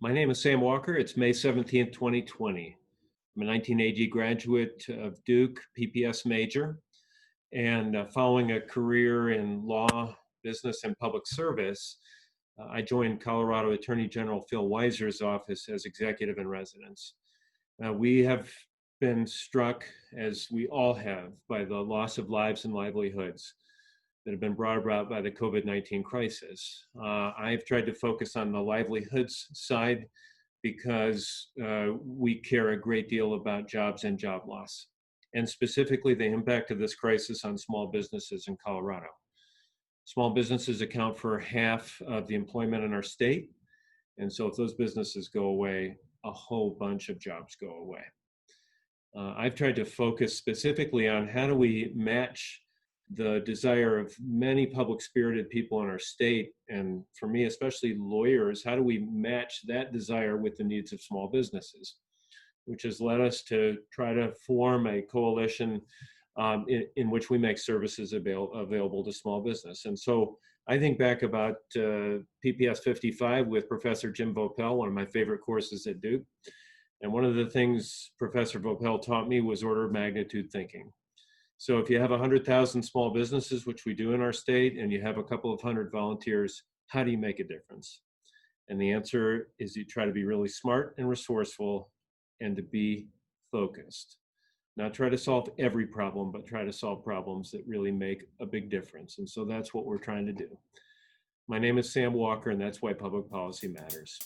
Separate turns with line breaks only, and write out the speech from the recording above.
My name is Sam Walker. It's May 17th, 2020. I'm a 1980 graduate of Duke, PPS major, and following a career in law, business, and public service, I joined Colorado Attorney General Phil Weiser's office as executive in residence. We have been struck, as we all have, by the loss of lives and livelihoods that have been brought about by the COVID-19 crisis. I've tried to focus on the livelihoods side because we care a great deal about jobs and job loss, and specifically the impact of this crisis on small businesses in Colorado. Small businesses account for half of the employment in our state, and so if those businesses go away, a whole bunch of jobs go away. I've tried to focus specifically on how do we match the desire of many public-spirited people in our state, and for me, especially lawyers, how do we match that desire with the needs of small businesses, which has led us to try to form a coalition in which we make services available to small business. And so I think back about PPS 55 with Professor Jim Vopel, one of my favorite courses at Duke. And one of the things Professor Vopel taught me was order of magnitude thinking. So if you have 100,000 small businesses, which we do in our state, and you have a couple of hundred volunteers, how do you make a difference? And the answer is you try to be really smart and resourceful and to be focused. Not try to solve every problem, but try to solve problems that really make a big difference. And so that's what we're trying to do. My name is Sam Walker, and that's why public policy matters.